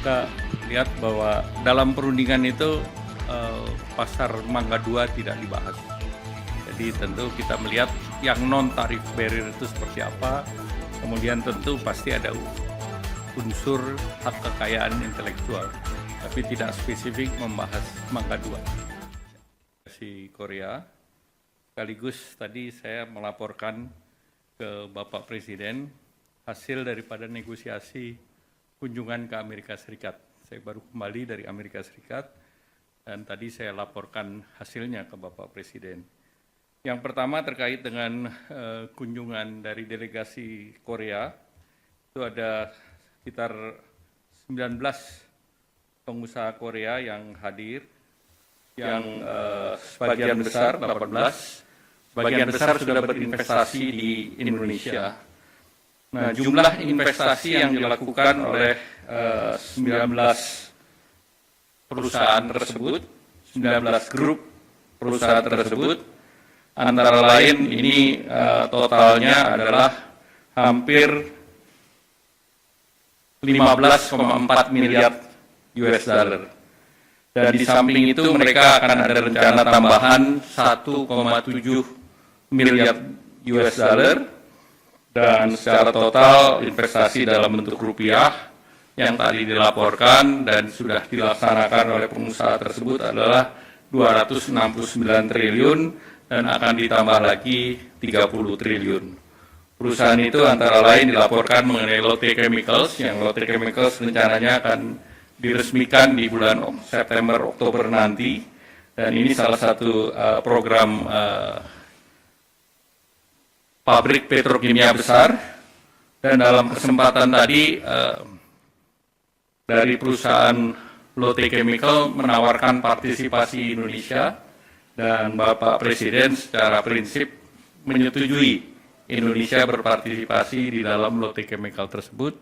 kita lihat bahwa dalam perundingan itu pasar Mangga 2 tidak dibahas. Jadi tentu kita melihat yang non-tarif barrier itu seperti apa, kemudian tentu pasti ada unsur hak kekayaan intelektual, tapi tidak spesifik membahas Mangga 2. Si Korea, sekaligus tadi saya melaporkan ke Bapak Presiden hasil daripada negosiasi kunjungan ke Amerika Serikat. Saya baru kembali dari Amerika Serikat dan tadi saya laporkan hasilnya ke Bapak Presiden. Yang pertama terkait dengan kunjungan dari delegasi Korea, itu ada sekitar 19 pengusaha Korea yang hadir, yang sebagian besar, 18, sebagian besar sudah berinvestasi di Indonesia. Nah, jumlah investasi yang dilakukan oleh 19 perusahaan tersebut, 19 grup perusahaan tersebut, antara lain ini totalnya adalah hampir 15,4 miliar US dollar. Dan di samping itu mereka akan ada rencana tambahan 1,7 miliar US dollar. Dan secara total investasi dalam bentuk rupiah yang tadi dilaporkan dan sudah dilaksanakan oleh pengusaha tersebut adalah 269 triliun dan akan ditambah lagi 30 triliun. Perusahaan itu antara lain dilaporkan mengenai Lotte Chemicals, yang Lotte Chemicals rencananya akan diresmikan di bulan September-Oktober nanti, dan ini salah satu program pabrik petrokimia besar. Dan dalam kesempatan tadi dari perusahaan Lotte Chemical menawarkan partisipasi Indonesia, dan Bapak Presiden secara prinsip menyetujui Indonesia berpartisipasi di dalam Lotte Chemical tersebut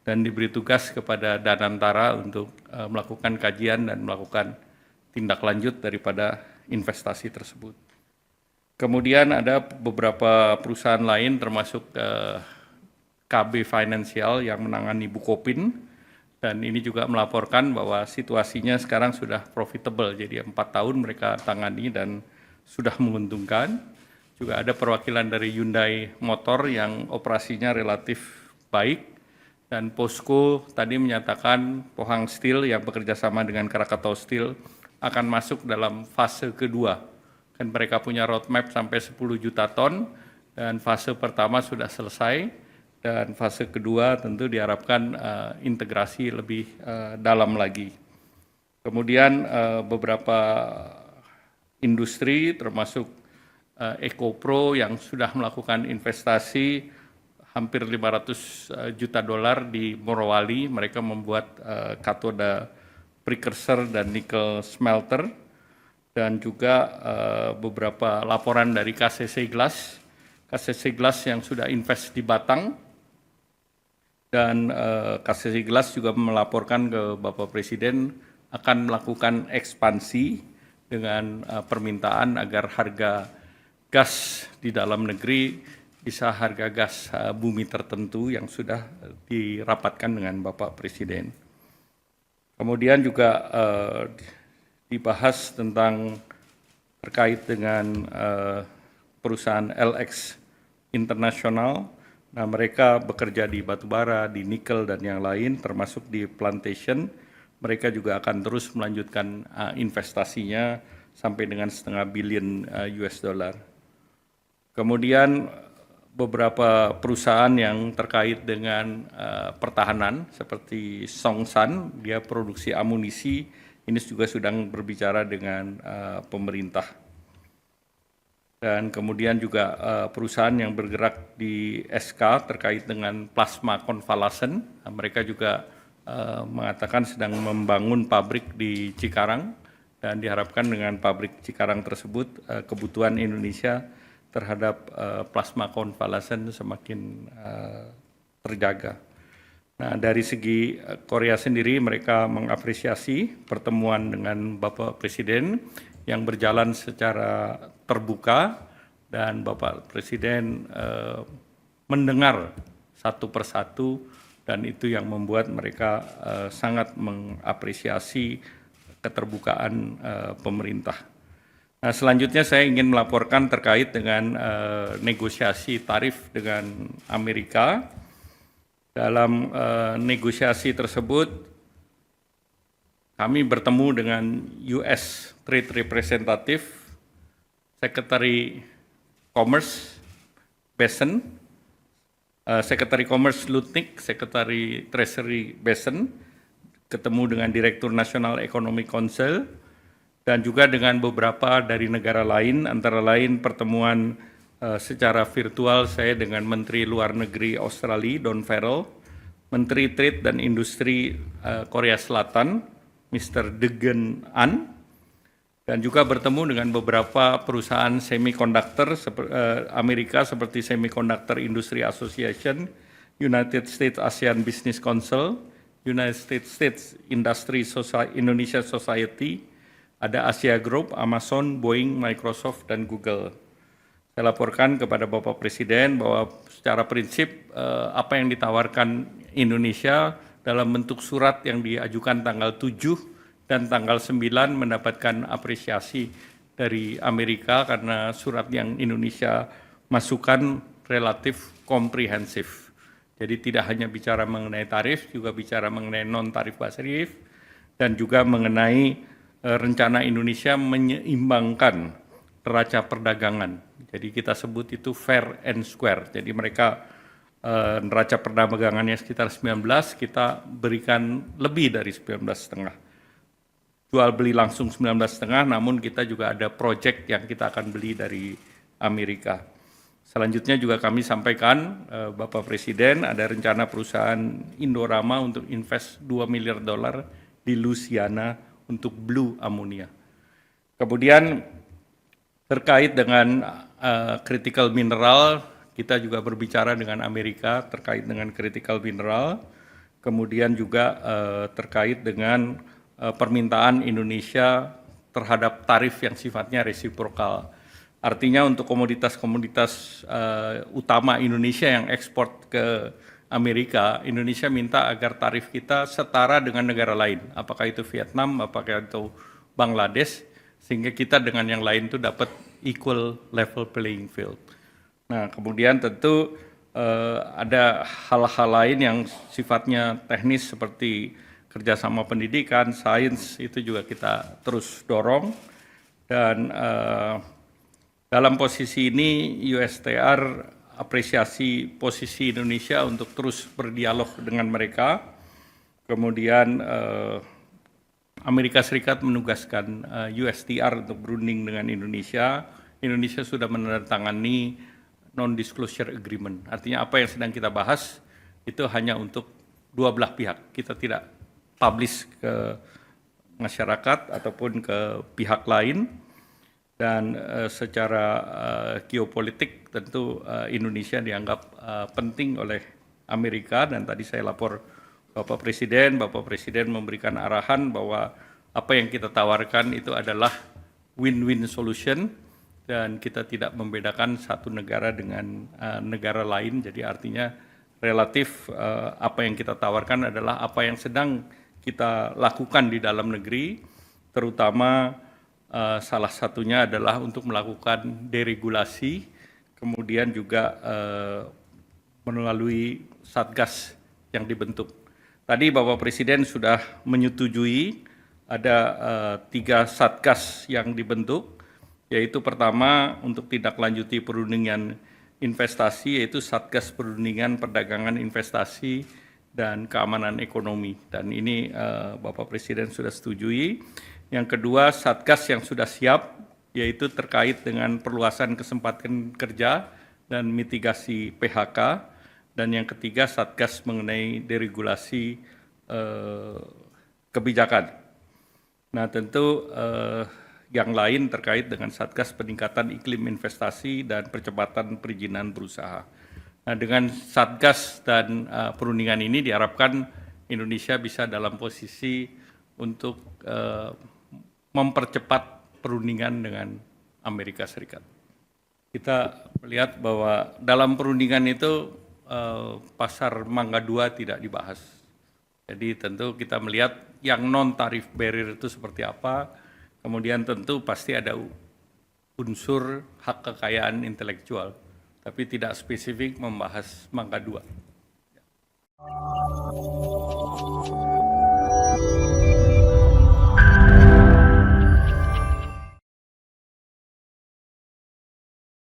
dan diberi tugas kepada Danantara untuk melakukan kajian dan melakukan tindak lanjut daripada investasi tersebut. Kemudian ada beberapa perusahaan lain termasuk KB Financial yang menangani Bukopin, dan ini juga melaporkan bahwa situasinya sekarang sudah profitable, jadi 4 tahun mereka tangani dan sudah menguntungkan. Juga ada perwakilan dari Hyundai Motor yang operasinya relatif baik, dan POSCO tadi menyatakan Pohang Steel yang bekerja sama dengan Krakatau Steel akan masuk dalam fase kedua. Dan mereka punya roadmap sampai 10 juta ton, dan fase pertama sudah selesai, dan fase kedua tentu diharapkan integrasi lebih dalam lagi. Kemudian beberapa industri termasuk EcoPro yang sudah melakukan investasi hampir 500 juta dolar di Morowali, mereka membuat katoda precursor dan nikel smelter. Dan juga beberapa laporan dari KCC Glass yang sudah invest di Batang, dan KCC Glass juga melaporkan ke Bapak Presiden akan melakukan ekspansi dengan permintaan agar harga gas di dalam negeri bisa harga gas bumi tertentu yang sudah dirapatkan dengan Bapak Presiden. Kemudian juga dibahas tentang terkait dengan perusahaan LX International. Nah, mereka bekerja di batubara, di nikel dan yang lain, termasuk di plantation. Mereka juga akan terus melanjutkan investasinya sampai dengan 500 billion US dollar. Kemudian beberapa perusahaan yang terkait dengan pertahanan seperti Songsan, dia produksi amunisi. Ini juga sedang berbicara dengan pemerintah. Dan kemudian juga perusahaan yang bergerak di SK terkait dengan plasma konvalesen, mereka juga mengatakan sedang membangun pabrik di Cikarang, dan diharapkan dengan pabrik Cikarang tersebut kebutuhan Indonesia terhadap plasma konvalesen semakin terjaga. Nah, dari segi Korea sendiri, mereka mengapresiasi pertemuan dengan Bapak Presiden yang berjalan secara terbuka, dan Bapak Presiden mendengar satu persatu dan itu yang membuat mereka sangat mengapresiasi keterbukaan pemerintah. Nah, selanjutnya saya ingin melaporkan terkait dengan negosiasi tarif dengan Amerika. Dalam negosiasi tersebut, kami bertemu dengan US Trade Representative, Secretary Commerce Besen, Secretary Commerce Lutnick, Secretary Treasury Besen, ketemu dengan Direktur Nasional Economic Council, dan juga dengan beberapa dari negara lain, antara lain pertemuan secara virtual saya dengan Menteri Luar Negeri Australia, Don Farrell, Menteri Trade dan Industri Korea Selatan, Mr. Degen An, dan juga bertemu dengan beberapa perusahaan semiconductor Amerika seperti Semiconductor Industry Association, United States ASEAN Business Council, United States Industry Indonesia Society, ada Asia Group, Amazon, Boeing, Microsoft, dan Google. Saya laporkan kepada Bapak Presiden bahwa secara prinsip apa yang ditawarkan Indonesia dalam bentuk surat yang diajukan tanggal 7 dan tanggal 9 mendapatkan apresiasi dari Amerika karena surat yang Indonesia masukkan relatif komprehensif. Jadi tidak hanya bicara mengenai tarif, juga bicara mengenai non-tarif tarif, dan juga mengenai rencana Indonesia menyeimbangkan neraca perdagangan. Jadi kita sebut itu fair and square. Jadi mereka neraca perdagangannya sekitar 19, kita berikan lebih dari 19,5. Jual beli langsung 19,5, namun kita juga ada proyek yang kita akan beli dari Amerika. Selanjutnya juga kami sampaikan, Bapak Presiden, ada rencana perusahaan Indorama untuk invest $2 miliar di Louisiana untuk blue ammonia. Kemudian terkait dengan critical mineral, kita juga berbicara dengan Amerika terkait dengan critical mineral, kemudian juga terkait dengan permintaan Indonesia terhadap tarif yang sifatnya resiprokal. Artinya untuk komoditas-komoditas utama Indonesia yang ekspor ke Amerika, Indonesia minta agar tarif kita setara dengan negara lain, apakah itu Vietnam, apakah itu Bangladesh, sehingga kita dengan yang lain itu dapat equal level playing field. Nah, kemudian tentu ada hal-hal lain yang sifatnya teknis seperti kerjasama pendidikan, sains, itu juga kita terus dorong. Dan dalam posisi ini USTR apresiasi posisi Indonesia untuk terus berdialog dengan mereka. Kemudian Amerika Serikat menugaskan USTR untuk berunding dengan Indonesia. Indonesia sudah menandatangani non-disclosure agreement. Artinya apa yang sedang kita bahas itu hanya untuk dua belah pihak. Kita tidak publish ke masyarakat ataupun ke pihak lain. Dan secara geopolitik tentu Indonesia dianggap penting oleh Amerika, dan tadi saya lapor Bapak Presiden memberikan arahan bahwa apa yang kita tawarkan itu adalah win-win solution dan kita tidak membedakan satu negara dengan negara lain. Jadi artinya relatif apa yang kita tawarkan adalah apa yang sedang kita lakukan di dalam negeri, terutama salah satunya adalah untuk melakukan deregulasi, kemudian juga melalui Satgas yang dibentuk. Tadi Bapak Presiden sudah menyetujui ada 3 Satgas yang dibentuk, yaitu pertama untuk tindak lanjuti perundingan investasi, yaitu Satgas Perundingan Perdagangan Investasi dan Keamanan Ekonomi. Dan ini Bapak Presiden sudah setujui. Yang kedua, Satgas yang sudah siap, yaitu terkait dengan perluasan kesempatan kerja dan mitigasi PHK. Dan yang ketiga, Satgas mengenai deregulasi kebijakan. Nah, tentu yang lain terkait dengan Satgas peningkatan iklim investasi dan percepatan perizinan berusaha. Nah, dengan Satgas dan perundingan ini diharapkan Indonesia bisa dalam posisi untuk mempercepat perundingan dengan Amerika Serikat. Kita melihat bahwa dalam perundingan itu pasar Mangga 2 tidak dibahas. Jadi tentu kita melihat yang non-tarif barrier itu seperti apa, kemudian tentu pasti ada unsur hak kekayaan intelektual, tapi tidak spesifik membahas Mangga 2.